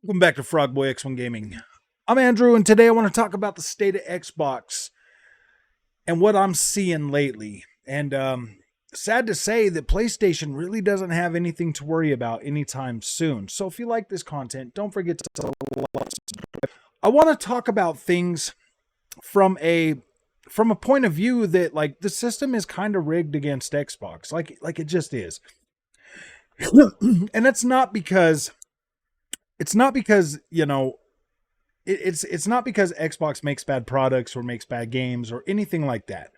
Welcome back to Frogboy X1 Gaming. I'm Andrew, and today I want to talk about the state of Xbox and what I'm seeing lately. And sad to say that PlayStation really doesn't have anything to worry about anytime soon. So if you like this content, don't forget to like. I want to talk about things from a point of view that like the system is kind of rigged against Xbox, like it just is. And it's not because you know it's not because Xbox makes bad products or makes bad games or anything like that.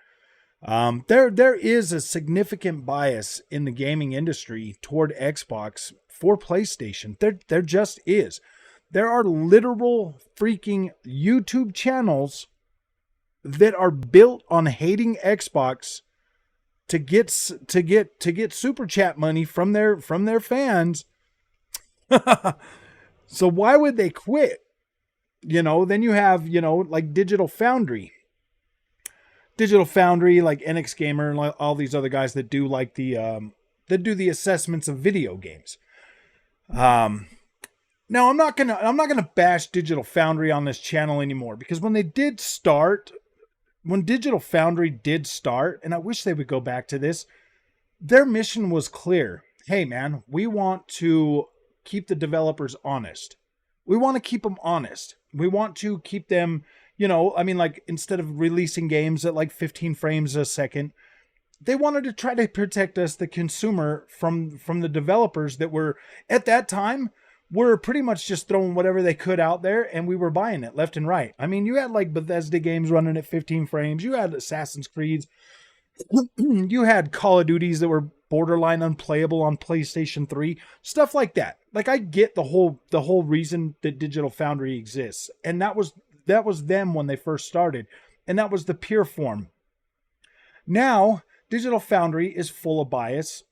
There is a significant bias in the gaming industry toward Xbox for PlayStation. There just is. There are literal freaking YouTube channels that are built on hating Xbox to get super chat money from their fans. So why would they quit? Then you have, like Digital Foundry, like NX Gamer and all these other guys that do like that do the assessments of video games. Now I'm not gonna bash Digital Foundry on this channel anymore, because when Digital Foundry did start, and I wish they would go back to this, their mission was clear. Hey man, we want to keep the developers honest. We want to keep them honest. We want to keep them, like instead of releasing games at like 15 frames a second, they wanted to try to protect us, the consumer, from the developers that were at that time were pretty much just throwing whatever they could out there, and we were buying it left and right. I mean, you had like Bethesda games running at 15 frames. You had Assassin's Creeds. You had Call of Duties that were borderline unplayable on PlayStation 3, stuff like that. Like, I get the whole reason that Digital Foundry exists, and that was them when they first started, and that was the pure form. Now Digital Foundry is full of bias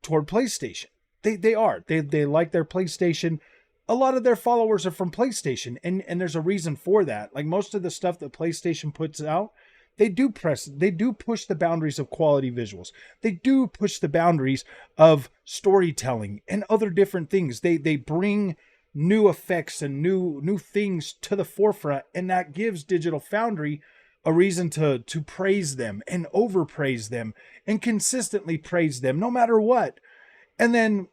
toward PlayStation. They like their PlayStation. A lot of their followers are from PlayStation, and there's a reason for that. Like, most of the stuff that PlayStation puts out, they do push the boundaries of quality visuals. They do push the boundaries of storytelling and other different things. They bring new effects and new things to the forefront, and that gives Digital Foundry a reason to praise them and overpraise them and consistently praise them no matter what. And then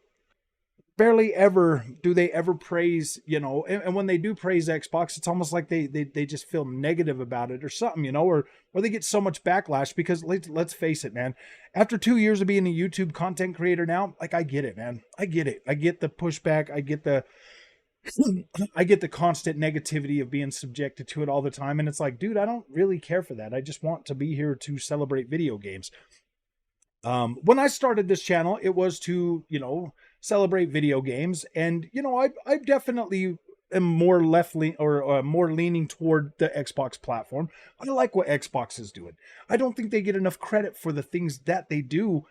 barely ever do they ever praise, and when they do praise Xbox, it's almost like they just feel negative about it or something, or they get so much backlash, because let's face it, man, after 2 years of being a YouTube content creator now, like, I get it, man. I get it. I get the pushback. I get the constant negativity of being subjected to it all the time. And it's like, dude, I don't really care for that. I just want to be here to celebrate video games. When I started this channel, it was to, celebrate video games. And, I definitely am more more leaning toward the Xbox platform. I like what Xbox is doing. I don't think they get enough credit for the things that they do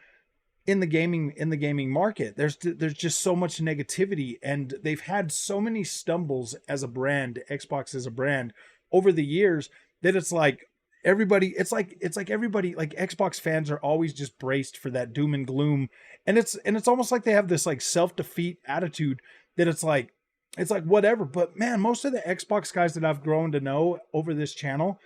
in the gaming market. There's just so much negativity, and they've had so many stumbles as a brand, Xbox as a brand, over the years, that it's like everybody, it's like everybody, like Xbox fans are always just braced for that doom and gloom, and it's almost like they have this like self-defeat attitude that it's like whatever. But man, most of the Xbox guys that I've grown to know over this channel,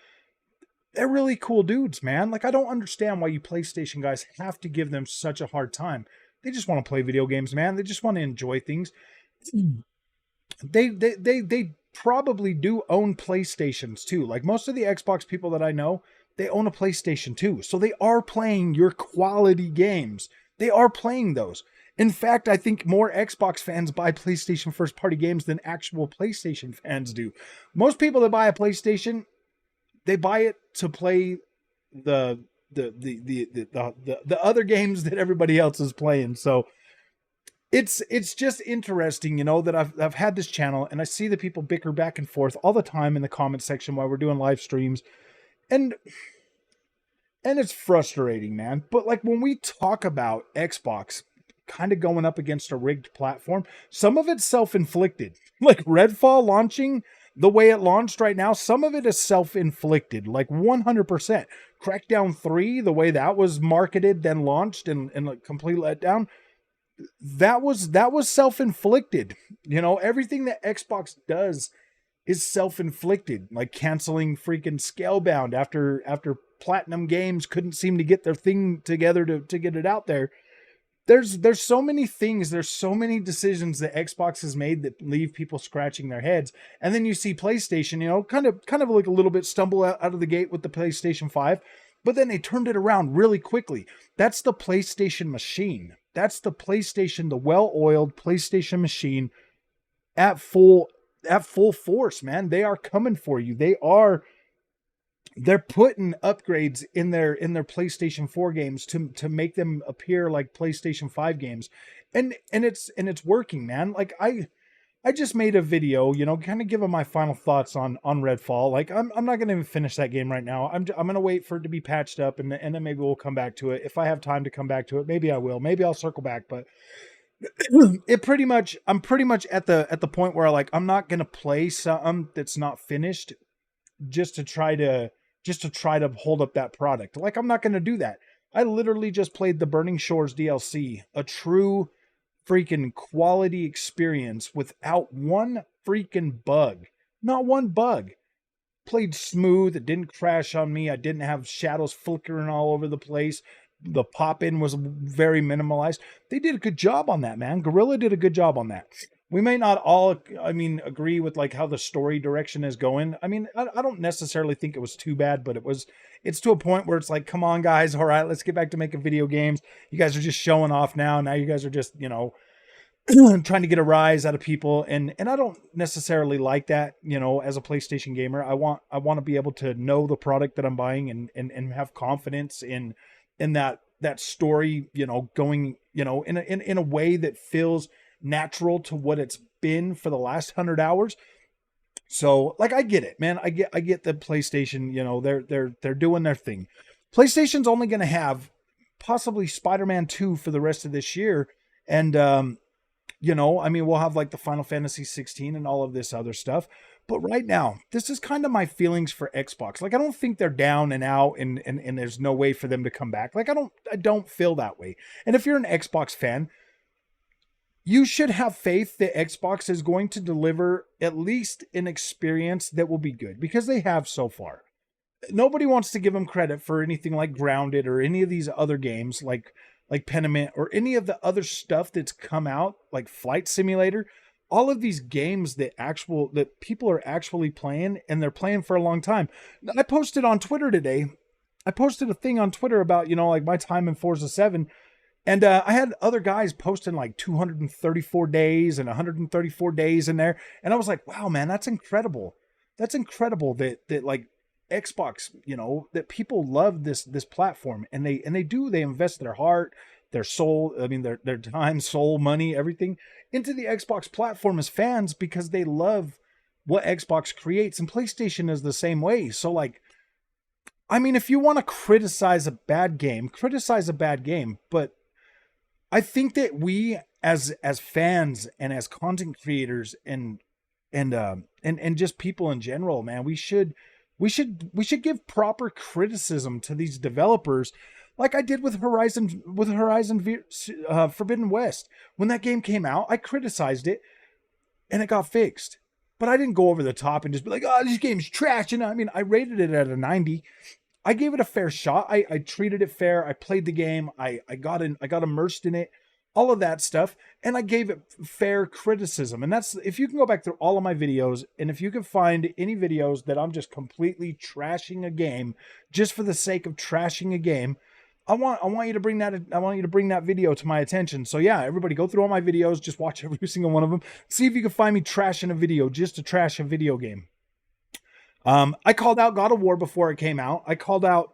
they're really cool dudes, man. Like, I don't understand why you PlayStation guys have to give them such a hard time. They just want to play video games, man. They just want to enjoy things. They probably do own PlayStations too. Like, most of the Xbox people that I know, they own a PlayStation too. So they are playing your quality games. They are playing those. In fact, I think more Xbox fans buy PlayStation first party games than actual PlayStation fans do. Most people that buy a PlayStation, they buy it to play the other games that everybody else is playing. So it's just interesting, that I've had this channel, and I see the people bicker back and forth all the time in the comment section while we're doing live streams, and it's frustrating, man. But like, when we talk about Xbox kind of going up against a rigged platform, some of it's self-inflicted. Like Redfall launching the way it launched right now, some of it is self-inflicted, like 100%. Crackdown 3, the way that was marketed, then launched, and like complete letdown, that was self-inflicted. You know, everything that Xbox does is self-inflicted, like canceling freaking Scalebound after Platinum Games couldn't seem to get their thing together to get it out there. There's so many things, there's so many decisions that Xbox has made that leave people scratching their heads. And then you see PlayStation, you know, kind of like a little bit stumble out of the gate with the PlayStation 5, but then they turned it around really quickly. That's the PlayStation machine. That's the PlayStation, the well-oiled PlayStation machine at full force, man. They are coming for you. They're putting upgrades in their PlayStation 4 games to make them appear like PlayStation 5 games. And it's working, man. Like I just made a video, you know, kind of giving my final thoughts on Redfall. Like I'm not going to even finish that game right now. I'm going to wait for it to be patched up, and then maybe we'll come back to it. If I have time to come back to it, maybe I will. Maybe I'll circle back, but I'm pretty much at the point where I'm not going to play something that's not finished just to try to hold up that product. Like, I'm not going to do that. I literally just played the Burning Shores DLC, a true freaking quality experience without one freaking bug. Not one bug. Played smooth. It didn't crash on me. I didn't have shadows flickering all over the place. The pop-in was very minimalized. They did a good job on that, man. Guerrilla did a good job on that. We may not all, agree with like how the story direction is going. I don't necessarily think it was too bad, but it's to a point where it's like, come on, guys. All right, let's get back to making video games. You guys are just showing off now. Now you guys are just, trying to get a rise out of people. And I don't necessarily like that, as a PlayStation gamer. I want to be able to know the product that I'm buying and have confidence in that story, going, in a way that feels natural to what it's been for the last 100 hours. So like, I get it, man. I get the PlayStation, they're doing their thing. PlayStation's only going to have possibly Spider-Man 2 for the rest of this year. And, we'll have like the Final Fantasy 16 and all of this other stuff. But right now, this is kind of my feelings for Xbox. Like, I don't think they're down and out and there's no way for them to come back. Like, I don't feel that way. And if you're an Xbox fan, you should have faith that Xbox is going to deliver at least an experience that will be good, because they have so far. Nobody wants to give them credit for anything like Grounded or any of these other games like Pentiment or any of the other stuff that's come out, like Flight Simulator. All of these games that people are actually playing, and they're playing for a long time. I posted on Twitter today. I posted a thing on Twitter about, like my time in Forza 7. And I had other guys posting like 234 days and 134 days in there. And I was like, wow, man, that's incredible. That's incredible that like Xbox, that people love this platform, and they invest their heart, their soul, their time, soul, money, everything into the Xbox platform as fans, because they love what Xbox creates. And PlayStation is the same way. So like, if you want to criticize a bad game, but I think that we as fans and as content creators and just people in general, man, we should give proper criticism to these developers, like I did with Horizon Forbidden West. When that game came out, I criticized it and it got fixed. But I didn't go over the top and just be like, oh, this game's trash. And I rated it at a 90. I gave it a fair shot. I treated it fair. I played the game. I got immersed in it, all of that stuff. And I gave it fair criticism. And that's, if you can go back through all of my videos, and if you can find any videos that I'm just completely trashing a game just for the sake of trashing a game, I want you to bring that video to my attention. So yeah, everybody go through all my videos, just watch every single one of them. See if you can find me trashing a video just to trash a video game. I called out God of War before it came out. I called out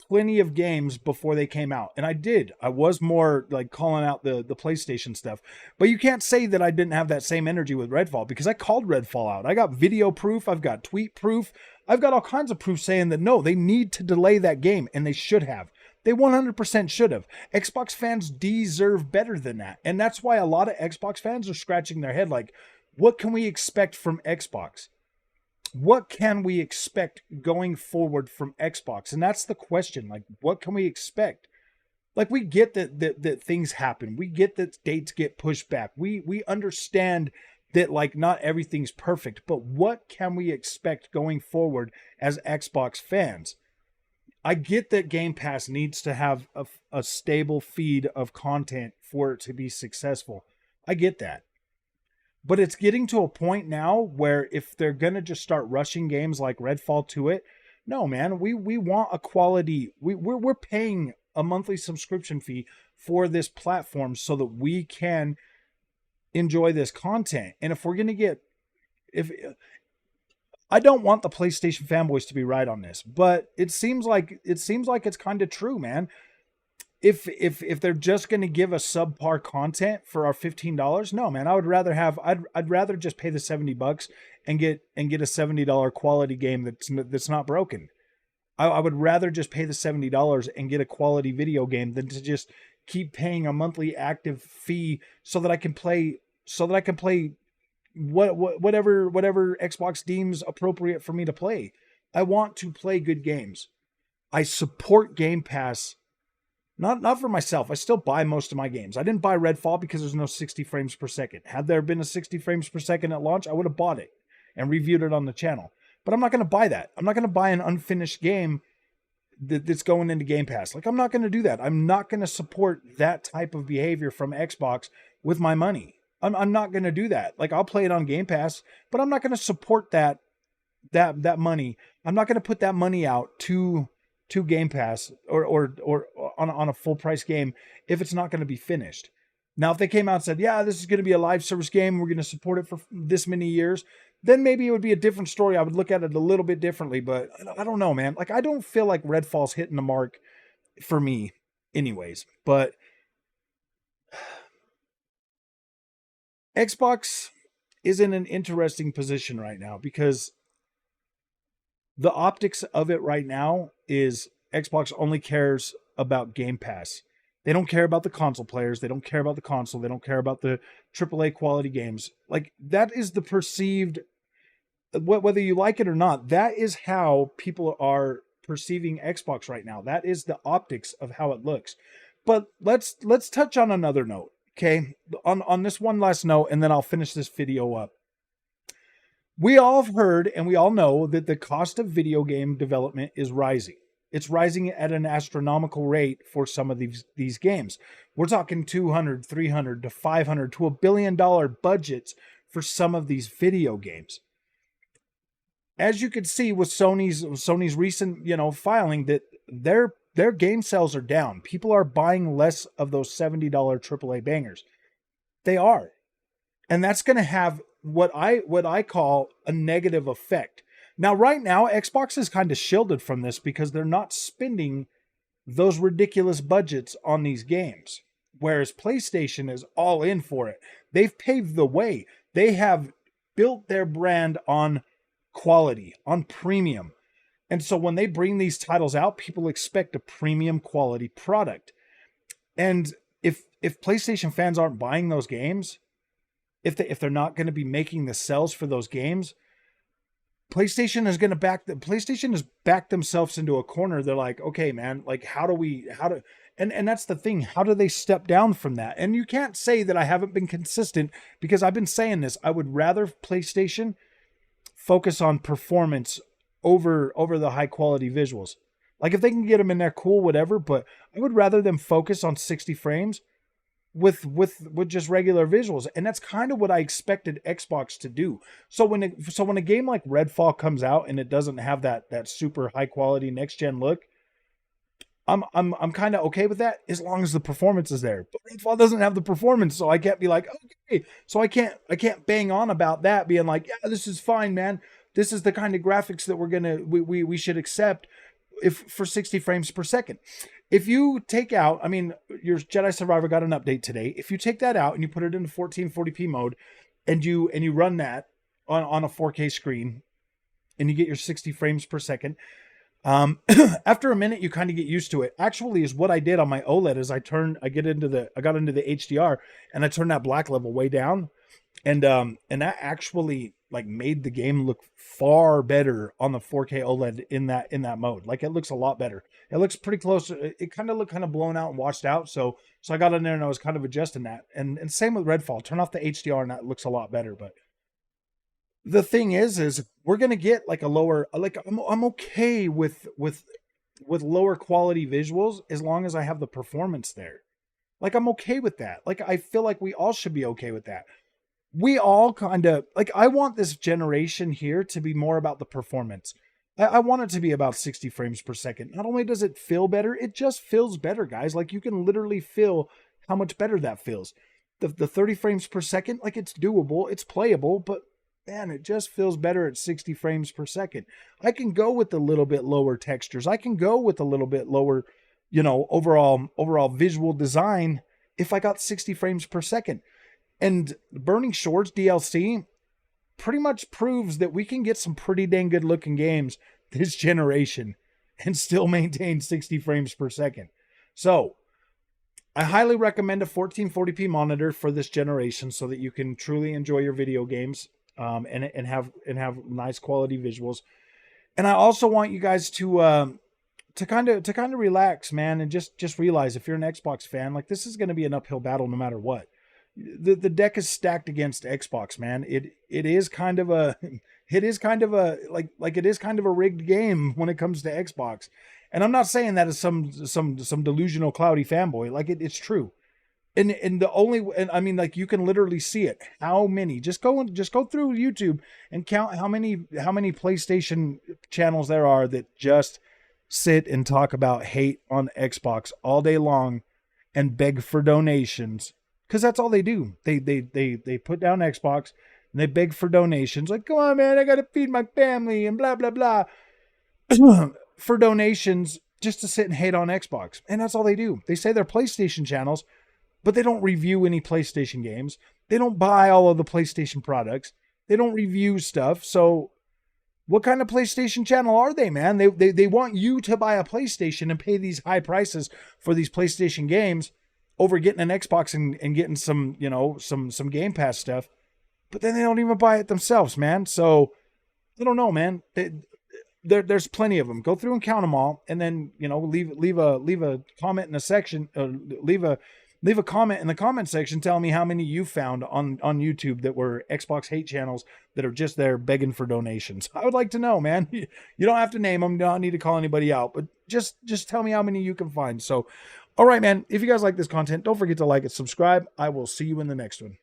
plenty of games before they came out. And I was more like calling out the PlayStation stuff. But you can't say that I didn't have that same energy with Redfall, because I called Redfall out. I got video proof. I've got tweet proof. I've got all kinds of proof saying that no, they need to delay that game, and they should have. They 100% should have. Xbox fans deserve better than that. And that's why a lot of Xbox fans are scratching their head like, what can we expect from Xbox? What can we expect going forward from Xbox? And that's the question. Like, what can we expect? Like, we get that things happen. We get that dates get pushed back. We understand that, like, not everything's perfect, but what can we expect going forward as Xbox fans? I get that Game Pass needs to have a stable feed of content for it to be successful. I get that. But it's getting to a point now where if they're going to just start rushing games like Redfall to it, no, man, we want a quality. We're paying a monthly subscription fee for this platform so that we can enjoy this content. And if we're going to get, if I don't want the PlayStation fanboys to be right on this, but it seems like it's kind of true, man. If they're just going to give us subpar content for our $15, no, man, I'd rather just pay the $70 and get a $70 quality game that's not broken. I would rather just pay the $70 and get a quality video game than to just keep paying a monthly active fee so that I can play whatever Xbox deems appropriate for me to play. I want to play good games. I support Game Pass. Not for myself. I still buy most of my games. I didn't buy Redfall because there's no 60 frames per second. Had there been a 60 frames per second at launch, I would have bought it and reviewed it on the channel. But I'm not going to buy that. I'm not going to buy an unfinished game that's going into Game Pass. Like, I'm not going to do that. I'm not going to support that type of behavior from Xbox with my money. I'm not going to do that. Like, I'll play it on Game Pass, but I'm not going to support that money. I'm not going to put that money out to Game Pass or on a full price game if it's not going to be finished. Now, if they came out and said, yeah, this is going to be a live service game, we're going to support it for this many years, then maybe it would be a different story. I would look at it a little bit differently, but I don't know, man. Like, I don't feel like Redfall's hitting the mark for me anyways, but Xbox is in an interesting position right now because the optics of it right now is Xbox only cares about Game Pass. They don't care about the console players. They don't care about the console. They don't care about the AAA quality games. Like, that is the perceived, whether you like it or not, that is how people are perceiving Xbox right now. That is the optics of how it looks. But let's touch on another note, okay? On this one last note, and then I'll finish this video up. We all have heard and we all know that the cost of video game development is rising. It's rising at an astronomical rate for some of these games. We're talking 200, 300 to 500 to $1 billion budgets for some of these video games. As you can see with Sony's recent, filing, that their game sales are down. People are buying less of those $70 AAA bangers. They are. And that's going to have what I call a negative effect. Now, right now, Xbox is kind of shielded from this because they're not spending those ridiculous budgets on these games. Whereas PlayStation is all in for it. They've paved the way. They have built their brand on quality, on premium. And so when they bring these titles out, people expect a premium quality product. And if PlayStation fans aren't buying those games, if they're not going to be making the sales for those games, PlayStation has backed themselves into a corner. They're like, okay, man, like, and that's the thing. How do they step down from that? And you can't say that I haven't been consistent, because I've been saying this. I would rather PlayStation focus on performance over the high quality visuals. Like, if they can get them in there, cool, whatever. But I would rather them focus on 60 frames with just regular visuals. And that's kind of what I expected Xbox to do. So when a game like Redfall comes out and it doesn't have that super high quality next gen look, I'm kind of okay with that as long as the performance is there. But Redfall doesn't have the performance, so I can't be like, okay. So I can't bang on about that, being like, yeah, this is fine, man. This is the kind of graphics that we should accept if for 60 frames per second. If you take out, I mean, your Jedi Survivor got an update today. If you take that out and you put it into 1440p mode and you run that on a 4K screen and you get your 60 frames per second, After a minute, you kind of get used to it. Actually, is what I did on my OLED is I got into the HDR and I turned that black level way down, and that actually like made the game look far better on the 4K OLED in that mode. Like it looks a lot better. It looks pretty close. It kind of looked kind of blown out and washed out. So I got in there and I was kind of adjusting that. And same with Redfall. Turn off the HDR and that looks a lot better. But the thing is we're gonna get like a lower like I'm okay with lower quality visuals as long as I have the performance there. Like I'm okay with that. Like I feel like we all should be okay with that. We all kind of like I want this generation here to be more about the performance. I want it to be about 60 frames per second. Not only does it feel better, it just feels better, guys. Like you can literally feel how much better that feels. The 30 frames per second, like it's doable, it's playable, but man, it just feels better at 60 frames per second. I can go with a little bit lower textures. I can go with a little bit lower, overall visual design if I got 60 frames per second. And Burning Shores DLC pretty much proves that we can get some pretty dang good looking games this generation and still maintain 60 frames per second. So I highly recommend a 1440p monitor for this generation so that you can truly enjoy your video games, and have nice quality visuals. And I also want you guys to kind of relax, man, and just realize if you're an Xbox fan, like this is going to be an uphill battle no matter what. The deck is stacked against Xbox, man. It is kind of a it is kind of a like it is kind of a rigged game when it comes to Xbox. And I'm not saying that as some delusional cloudy fanboy. Like it's true. And I mean, like you can literally see it. How many? Just go through YouTube and count how many PlayStation channels there are that just sit and talk about hate on Xbox all day long and beg for donations. Because that's all they do. They put down Xbox and they beg for donations. Like, come on, man, I got to feed my family and blah, blah, blah. For donations just to sit and hate on Xbox. And that's all they do. They say they're PlayStation channels, but they don't review any PlayStation games. They don't buy all of the PlayStation products. They don't review stuff. So what kind of PlayStation channel are they, man? They want you to buy a PlayStation and pay these high prices for these PlayStation games over getting an Xbox and getting some, some Game Pass stuff, but then they don't even buy it themselves, man. So I don't know, man. There's plenty of them. Go through and count them all, and then leave a comment in the section. Leave a comment in the comment section telling me how many you found on YouTube that were Xbox hate channels that are just there begging for donations. I would like to know, man. You don't have to name them. You don't need to call anybody out, but just tell me how many you can find. So, all right, man. If you guys like this content, don't forget to like it, subscribe. I will see you in the next one.